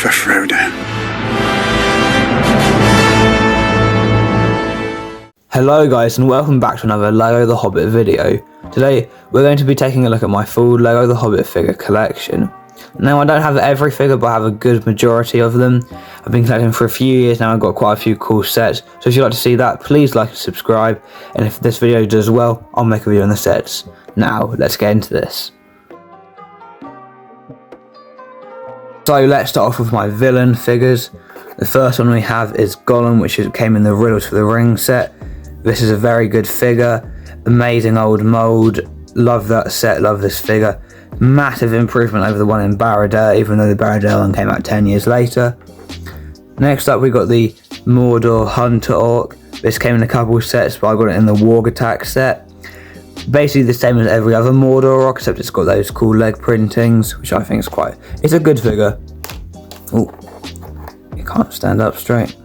for Frodo. Hello guys, and welcome back to another LEGO The Hobbit video. Today we're going to be taking a look at my full LEGO The Hobbit figure collection. Now, I don't have every figure, but I have a good majority of them. I've been collecting for a few years now. I've got quite a few cool sets, so if you'd like to see that, please like and subscribe, and if this video does well, I'll make a video on the sets. Now let's get into this. So let's start off with my villain figures. The first one we have is Gollum, which came in the Riddles for the Ring set. This is a very good figure, amazing old mould, love that set, love this figure. Massive improvement over the one in Barad-dûr, even though the Barad-dûr one came out 10 years later. Next up we got the Mordor Hunter Orc. This came in a couple of sets, but I got it in the Warg Attack set. Basically the same as every other Mordor Orc, except it's got those cool leg printings, which I think is it's a good figure. Oh, you can't stand up straight.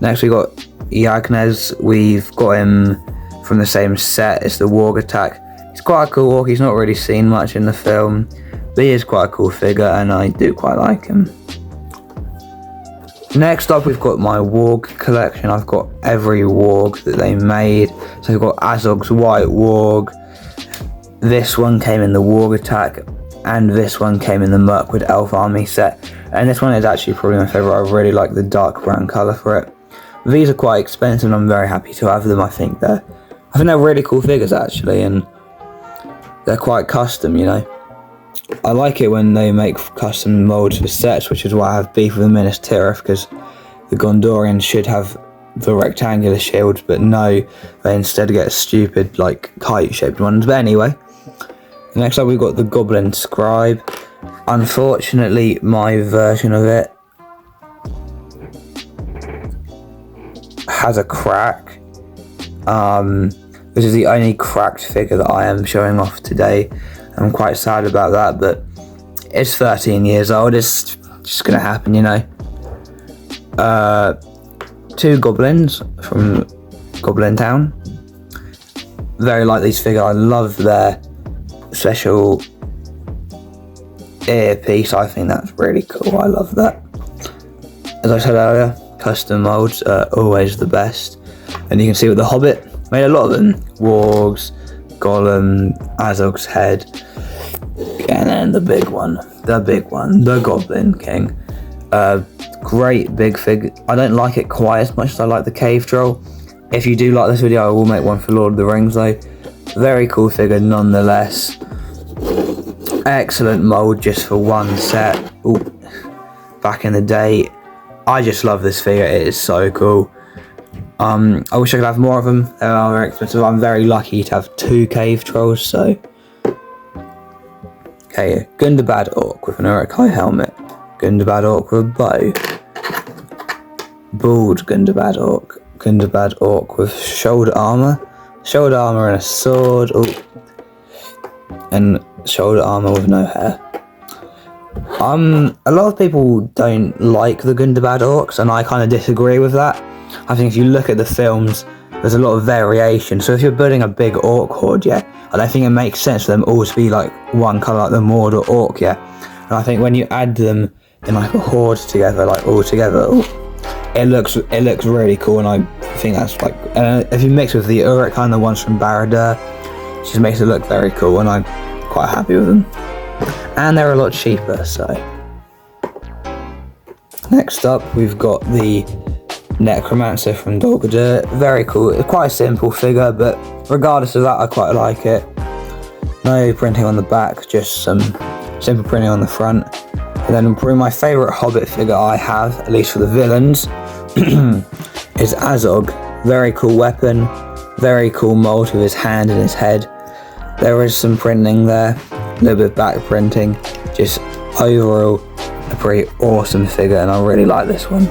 Next we got Yagnez. We've got him from the same set. It's the Warg Attack. He's quite a cool orc. He's not really seen much in the film, but he is quite a cool figure and I do quite like him. Next up we've got my Warg collection. I've got every Warg that they made. So we've got Azog's White Warg. This one came in the Warg Attack, and this one came in the Mirkwood Elf Army set. And this one is actually probably my favourite. I really like the dark brown colour for it. These are quite expensive and I'm very happy to have them. I think they're really cool figures actually, and they're quite custom, you know. I like it when they make custom molds for sets, which is why I have beef with the Minas Tirith, because the Gondorians should have the rectangular shields, but no, they instead get stupid, like, kite-shaped ones. But anyway, next up we've got the Goblin Scribe. Unfortunately, my version of it has a crack. This is the only cracked figure that I am showing off today. I'm quite sad about that, but it's 13 years old. It's just gonna happen, you know. Two goblins from Goblin Town. Very like these figures. I love their special earpiece. I think that's really cool. I love that. As I said earlier, custom molds are always the best. And you can see with the Hobbit, made a lot of them. Wargs, Gollum, Azog's head, and then the big one, the Goblin King. Great big figure. I don't like it quite as much as I like the Cave Troll. If you do like this video, I will make one for Lord of the Rings though. Very cool figure nonetheless. Excellent mould just for one set. Ooh, back in the day. I just love this figure, it is so cool. I wish I could have more of them. They are very expensive. I'm very lucky to have two Cave Trolls, so. Okay, Gundabad Orc with an Uruk-hai helmet. Gundabad Orc with a bow. Bald Gundabad Orc. Gundabad Orc with shoulder armour. Shoulder armour and a sword. Ooh. And shoulder armour with no hair. A lot of people don't like the Gundabad Orcs, and I kind of disagree with that. I think if you look at the films, there's a lot of variation. So if you're building a big orc horde, yeah, I don't think it makes sense for them all to be like one colour, like the Mordor orc, yeah. And I think when you add them in like a horde together, like all together, it looks really cool. And I think that's like, if you mix with the Uruk-hai and the ones from Barad-dûr, it just makes it look very cool, and I'm quite happy with them. And they're a lot cheaper, so. Next up, we've got the Necromancer from Dol Guldur. Very cool. It's quite a simple figure, but regardless of that, I quite like it. No printing on the back, just some simple printing on the front. And then probably my favourite Hobbit figure I have, at least for the villains, is Azog. Very cool weapon, very cool mould with his hand and his head. There is some printing there, a little bit of back printing. Just overall, a pretty awesome figure, and I really like this one.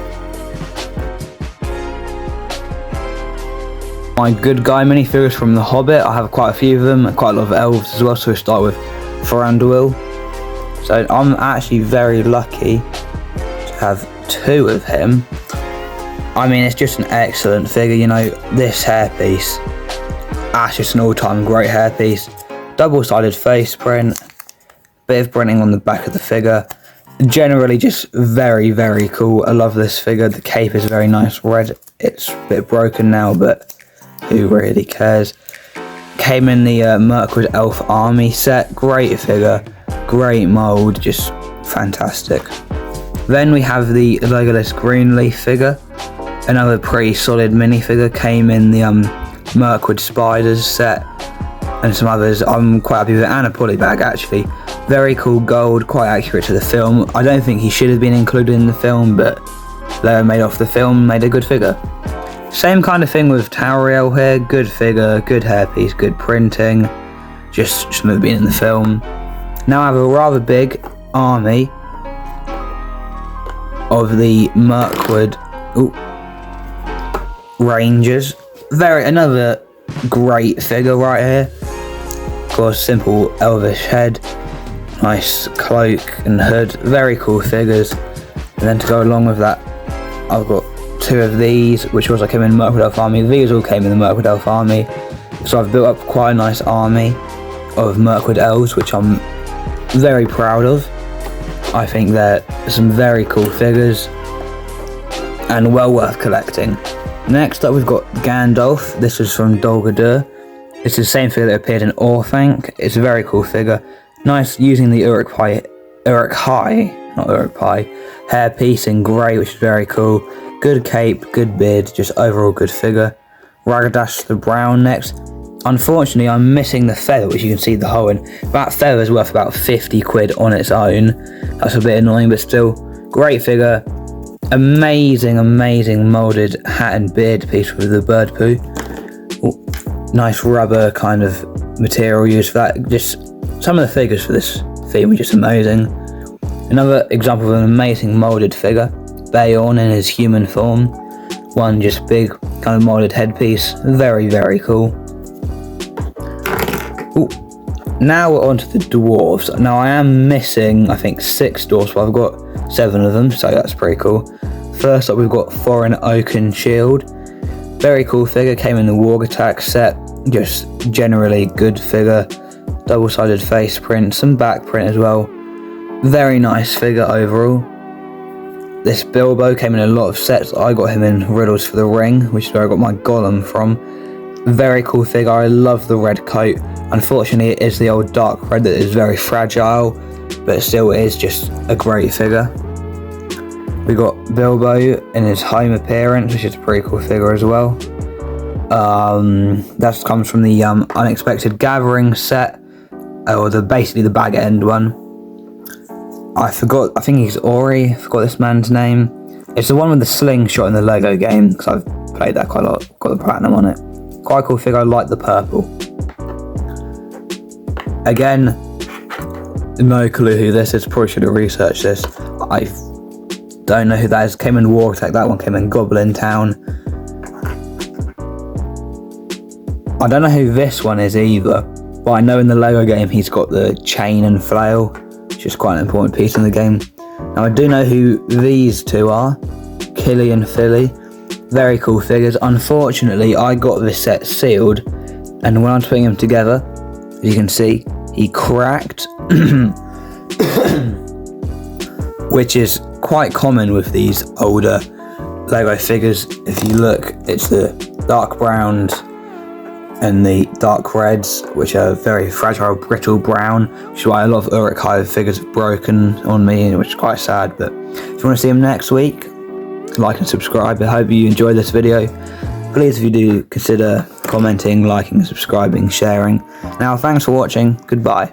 My good guy minifigures from The Hobbit, I have quite a few of them, quite a lot of elves as well, so we start with Thranduil. So I'm actually very lucky to have two of him. I mean, it's just an excellent figure, you know, this hairpiece. That's just an all-time great hairpiece. Double-sided face print, bit of printing on the back of the figure. Generally just very, very cool. I love this figure. The cape is very nice red. It's a bit broken now, but who really cares? Came in the Mirkwood Elf Army set. Great figure, great mould, just fantastic. Then we have the Legolas Greenleaf figure. Another pretty solid minifigure. Came in the Mirkwood Spiders set and some others. I'm quite happy with it, and a polybag actually. Very cool gold, quite accurate to the film. I don't think he should have been included in the film, but Lego made off the film, made a good figure. Same kind of thing with Tauriel here. Good figure, good hairpiece, good printing. Just shouldn't have been in the film. Now I have a rather big army of the Mirkwood Rangers. Another great figure right here. Of course, simple elvish head, nice cloak and hood, very cool figures. And then to go along with that, I've got two of these, which also came in Mirkwood Elf Army. These all came in the Mirkwood Elf Army. So I've built up quite a nice army of Mirkwood Elves, which I'm very proud of. I think they're some very cool figures and well worth collecting. Next up we've got Gandalf. This is from Dol Guldur. It's the same figure that appeared in Orthanc. It's a very cool figure. Nice using the Uruk-hai hairpiece in grey, which is very cool. Good cape, good beard, just overall good figure. Ragadash the Brown next. Unfortunately, I'm missing the feather, which you can see the hole in. That feather is worth about 50 quid on its own. That's a bit annoying, but still, great figure. Amazing moulded hat and beard piece with the bird poo. Ooh, nice rubber kind of material used for that. Just some of the figures for this theme are just amazing. Another example of an amazing moulded figure, Beorn in his human form. One just big kind of moulded headpiece, very, very cool. Ooh. Now we're on to the dwarves. Now I am missing, I think, 6 dwarves, but I've got 7 of them, so that's pretty cool. First up we've got Thorin Oakenshield. Very cool figure, came in the Warg Attack set, just generally good figure. Double-sided face print, some back print as well. Very nice figure overall. This Bilbo came in a lot of sets. I got him in Riddles for the Ring, which is where I got my Gollum from. Very cool figure. I love the red coat. Unfortunately, it is the old dark red that is very fragile, but still it is just a great figure. We got Bilbo in his home appearance, which is a pretty cool figure as well. That comes from the Unexpected Gathering set, or basically the bag end one. I think he's Ori, I forgot this man's name. It's the one with the slingshot in the Lego game, because I've played that quite a lot, got the platinum on it. Quite a cool figure, I like the purple. Again, no clue who this is, probably should have researched this. I don't know who that is. Came in Warg Attack, that one came in Goblin Town. I don't know who this one is either, but I know in the Lego game he's got the chain and flail, which is quite an important piece in the game. Now I do know who these two are, Killy and Philly. Very cool figures. Unfortunately, I got this set sealed, and when I'm putting them together, as you can see, he cracked, which is quite common with these older Lego figures. If you look, it's the dark browns and the dark reds, which are very fragile, brittle brown, which is why a lot of Uruk-hai figures have broken on me, which is quite sad. But if you want to see them next week, like and subscribe. I hope you enjoyed this video. Please, if you do, consider commenting, liking, subscribing, sharing. Now, thanks for watching. Goodbye.